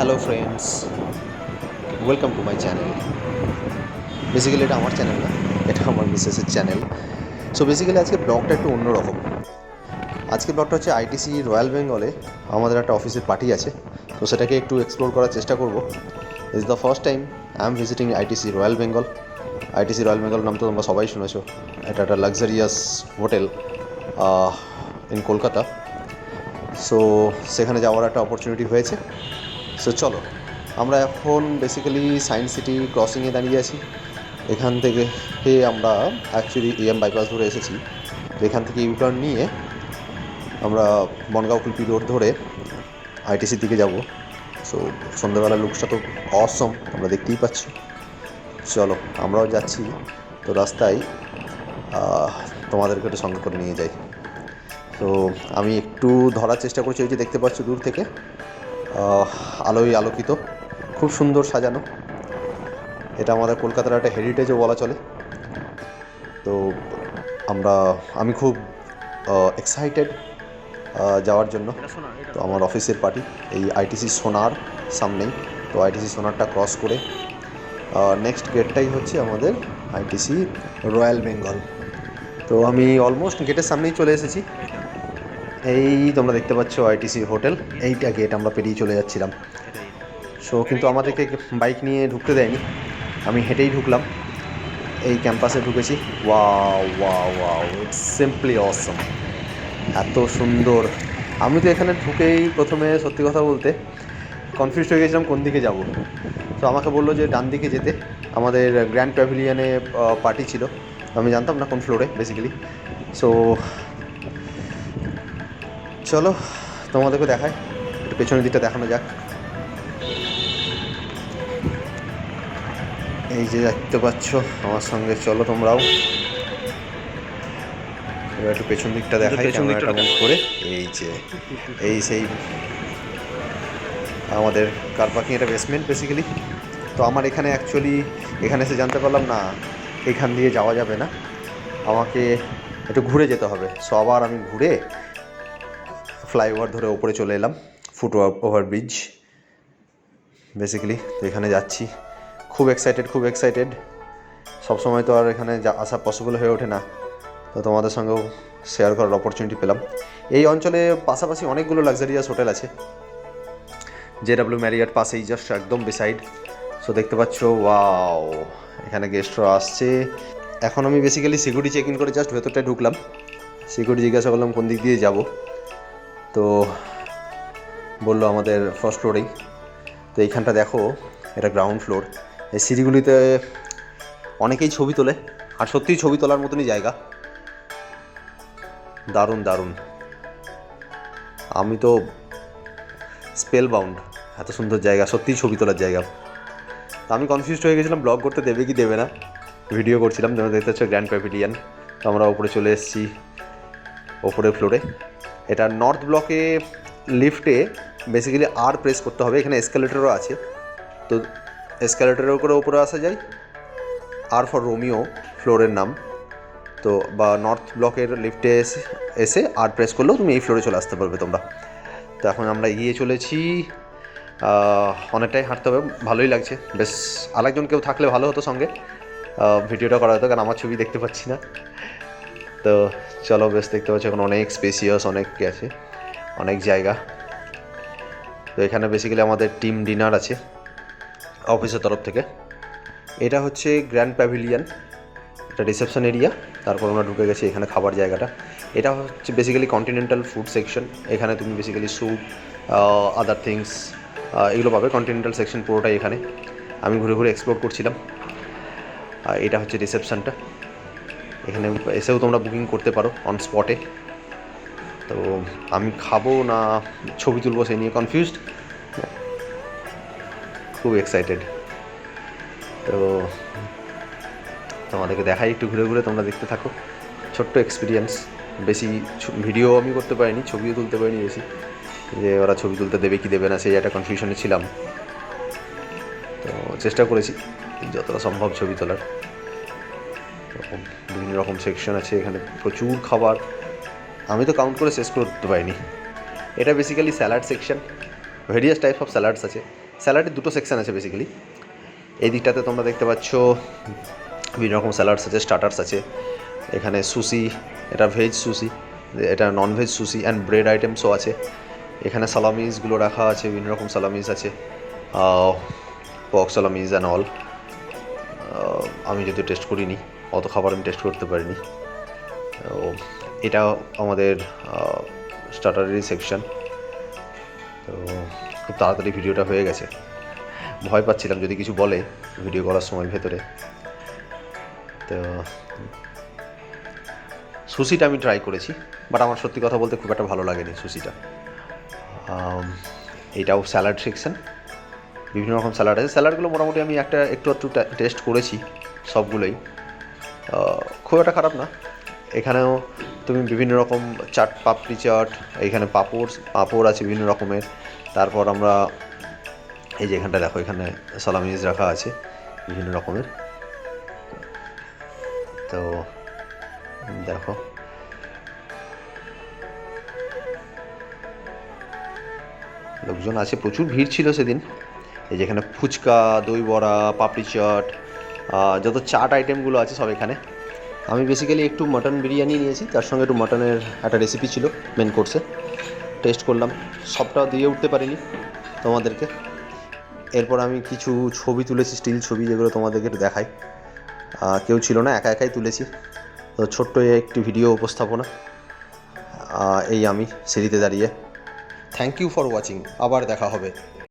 Hello friends, welcome to my channel. Basically এটা আমার channel না, এটা আমার মিসেসের চ্যানেল। সো বেসিক্যালি আজকে ব্লগটা একটু অন্যরকম। আজকের ব্লগটা হচ্ছে আইটিসি রয়্যাল বেঙ্গলে আমাদের একটা অফিসের পার্টি আছে, তো সেটাকে একটু এক্সপ্লোর করার চেষ্টা করব। It's the first time I am visiting ITC royal Bengal. ITC royal Bengal নাম তো তোমরা সবাই শুনেছো। এটা একটা luxurious hotel in Kolkata. So সেখানে যাওয়ার একটা অপরচুনিটি হয়েছে। সো চলো, আমরা এখন বেসিক্যালি সায়েন্স সিটি ক্রসিংয়ে দাঁড়িয়ে আছি। এখান থেকে আমরা অ্যাকচুয়ালি বাইপাস ধরে এসেছি। তো এখান থেকে ইউটার্ন নিয়ে আমরা বনগাঁও কুলপি রোড ধরে আইটিসির দিকে যাব। সো সন্ধ্যাবেলার লুকসটা তো অসম, তোমরা দেখতেই পাচ্ছ। চলো আমরাও যাচ্ছি। তো রাস্তায় তোমাদেরকে একটু সঙ্গে করে নিয়ে যাই। তো আমি একটু ধরার চেষ্টা করছি। ওই যে দেখতে পাচ্ছ দূর থেকে আলোয় আলোকিত, খুব সুন্দর সাজানো। এটা আমাদের কলকাতার একটা হেরিটেজও বলা চলে। তো আমি খুব এক্সাইটেড যাওয়ার জন্য। তো আমার অফিসের পার্টি এই আইটিসি সোনার সামনেই। তো আইটিসি সোনারটা ক্রস করে নেক্সট গেটটাই হচ্ছে আমাদের আইটিসি রয়্যাল বেঙ্গল। তো আমি অলমোস্ট গেটের সামনেই চলে এসেছি। এই তোমরা দেখতে পাচ্ছ আইটিসি হোটেল, এইটা গেট আমরা পেরিয়ে চলে যাচ্ছিলাম। সো কিন্তু আমাদেরকে বাইক নিয়ে ঢুকতে দেয়নি, আমি হেঁটেই ঢুকলাম। এই ক্যাম্পাসে ঢুকেছি। Wow wow wow, it's simply awesome, এত সুন্দর। আমি তো এখানে ঢুকেই প্রথমে সত্যি কথা বলতে কনফিউজ হয়ে গেছিলাম কোন দিকে যাব। তো আমাকে বললো যে ডান দিকে যেতে। আমাদের গ্র্যান্ড প্যাভিলিয়নে পার্টি ছিল, আমি জানতাম না কোন ফ্লোরে বেসিক্যালি। সো চলো তোমাদেরকে দেখায়, একটু পেছনের দিকটা দেখানো যাক। এই যে দেখতে পাচ্ছ আমার সঙ্গে, চলো তোমরাও। এবার একটু পেছন দিকটা দেখাই ক্যামেরাটা মুভ করে। এই যে এই সেই আমাদের কার পার্কিং, এটা বেসমেন্ট বেসিক্যালি। তো আমার এখানে এসে জানতে পারলাম না এখান দিয়ে যাওয়া যাবে না, আমাকে একটু ঘুরে যেতে হবে। সো আবার আমি ঘুরে ফ্লাইওভার ধরে ওপরে চলে এলাম, ফুট ওভার ব্রিজ বেসিক্যালি। তো এখানে যাচ্ছি, খুব এক্সাইটেড। সবসময় তো আর এখানে আসা পসিবল হয়ে ওঠে না, তো তোমাদের সঙ্গেও শেয়ার করার অপরচুনিটি পেলাম। এই অঞ্চলে পাশাপাশি অনেকগুলো লাক্সারিয়াস হোটেল আছে। JW ম্যারিয়ট পাশেই, জাস্ট একদম বিসাইড। সো দেখতে পাচ্ছ, ওয়াও, এখানে গেস্টরা আসছে। এখন আমি বেসিক্যালি সিকিউরিটি চেক ইন করে জাস্ট ভেতরটায় ঢুকলাম। সিকিউরিটি জিজ্ঞাসা করলাম কোন দিক দিয়ে যাব, তো বললো আমাদের ফার্স্ট ফ্লোরেই। তো এইখানটা দেখো, এটা গ্রাউন্ড ফ্লোর। এই সিঁড়িগুলিতে অনেকেই ছবি তোলে, আর সত্যিই ছবি তোলার মতনই জায়গা, দারুণ। আমি তো স্পেল বাউন্ড, এত সুন্দর জায়গা, সত্যিই ছবি তোলার জায়গা। তো আমি কনফিউজড হয়ে গেছিলাম ব্লগ করতে দেবে কি দেবে না, ভিডিও করছিলাম। তোমরা দেখতে পাচ্ছ গ্র্যান্ড প্যাভিলিয়ন। তো আমরা ওপরে চলে এসেছি, ওপরের ফ্লোরে। এটা নর্থ ব্লকে লিফটে বেসিক্যালি আর প্রেস করতে হবে। এখানে এসকালেটরও আছে, তো এসকালেটরের করে ওপরে আসা যায়। আর ফর রোমিও ফ্লোরের নাম। তো বা নর্থ ব্লকের লিফটে এসে আর প্রেস করলেও তুমি এই ফ্লোরে চলে আসতে পারবে তোমরা। তো এখন আমরা এগিয়ে চলেছি, অনেকটাই হাঁটতে হবে, ভালোই লাগছে বেশ। আরেকজন কেউ থাকলে ভালো হতো সঙ্গে, ভিডিওটা করা হতো, কারণ আমার ছবি দেখতে পাচ্ছি না। তো চলো, বেশ দেখতে পাচ্ছি এখন অনেক স্পেসিয়াস, অনেক আছে, অনেক জায়গা। তো এখানে বেসিক্যালি আমাদের টিম ডিনার আছে অফিসের তরফ থেকে। এটা হচ্ছে গ্র্যান্ড প্যাভিলিয়ন, এটা রিসেপশন এরিয়া। তারপর আমরা ঢুকে গেছি এখানে খাবার জায়গাটা। এটা হচ্ছে বেসিক্যালি কন্টিনেন্টাল ফুড সেকশন। এখানে তুমি বেসিক্যালি স্যুপ, আদার থিংস এগুলো পাবে। কন্টিনেন্টাল সেকশন পুরোটাই এখানে। আমি ঘুরে ঘুরে এক্সপ্লোর করছিলাম। এটা হচ্ছে রিসেপশনটা, এখানে এসেও তোমরা বুকিং করতে পারো অন স্পটে। তো আমি খাবো না ছবি তুলবো সেই নিয়ে কনফিউজড, খুব এক্সাইটেড। তো তোমাদেরকে দেখাই একটু ঘুরে ঘুরে, তোমরা দেখতে থাকো। ছোট্ট এক্সপিরিয়েন্স, বেশি ভিডিও আমি করতে পারিনি, ছবিও তুলতে পারিনি বেশি, যে ওরা ছবি তুলতে দেবে কি দেবে না সেই একটা কনফিউশনে ছিলাম। তো চেষ্টা করেছি যতটা সম্ভব ছবি তোলার। বিভিন্ন রকম সেকশন আছে এখানে, প্রচুর খাবার, আমি তো কাউন্ট করে শেষ করতে পারিনি। এটা basically salad section, various type of salads আছে। স্যালাডের দুটো সেকশন আছে বেসিক্যালি। এই দিকটাতে তোমরা দেখতে পাচ্ছ বিভিন্ন রকম স্যালাডস আছে, স্টার্টার্স আছে। এখানে সুশি, এটা ভেজ সুশি, এটা non veg sushi and bread আইটেমসও আছে। এখানে সালামিসগুলো রাখা আছে, বিভিন্ন রকম সালামিস আছে, পক সালামিস অ্যান্ড অল। আমি যদিও টেস্ট করিনি, অত খাবার আমি টেস্ট করতে পারিনি। তো এটা আমাদের স্টার্টারেরই সেকশন। তো খুব তাড়াতাড়ি ভিডিওটা হয়ে গেছে, ভয় পাচ্ছিলাম যদি কিছু বলে ভিডিও করার সময় ভেতরে। তো সুশিটা আমি ট্রাই করেছি, বাট আমার সত্যি কথা বলতে খুব একটা ভালো লাগেনি সুশিটা। এটাও স্যালাড সেকশন, বিভিন্ন রকম স্যালাড আছে। স্যালাডগুলো মোটামুটি আমি একটু টেস্ট করেছি, সবগুলোই খুব একটা খারাপ না। এখানেও তুমি বিভিন্ন রকম চাট, পাপড়ি চাট, এখানে পাঁপড় আছে বিভিন্ন রকমের। তারপর আমরা এই যে এখানটা দেখো, এখানে সালামিজ রাখা আছে বিভিন্ন রকমের। তো দেখো, লোকজন আছে, প্রচুর ভিড় ছিল সেদিন। এই যে এখানে ফুচকা, দই বড়া, পাপড়ি চাট, যত চাট আইটেমগুলো আছে সব এখানে। আমি বেসিক্যালি একটু মাটন বিরিয়ানি নিয়েছি, তার সঙ্গে একটু মাটনের একটা রেসিপি ছিল মেন কোর্সে, টেস্ট করলাম। সবটাও দিয়ে উঠতে পারিনি তোমাদেরকে। এরপর আমি কিছু ছবি তুলেছি, স্টিল ছবি, যেগুলো তোমাদেরকে একটু দেখাই। কেউ ছিল না, একা একাই তুলেছি। তো ছোট্ট একটি ভিডিও উপস্থাপনা, এই আমি সিঁড়িতে দাঁড়িয়ে। থ্যাংক ইউ ফর ওয়াচিং, আবার দেখা হবে।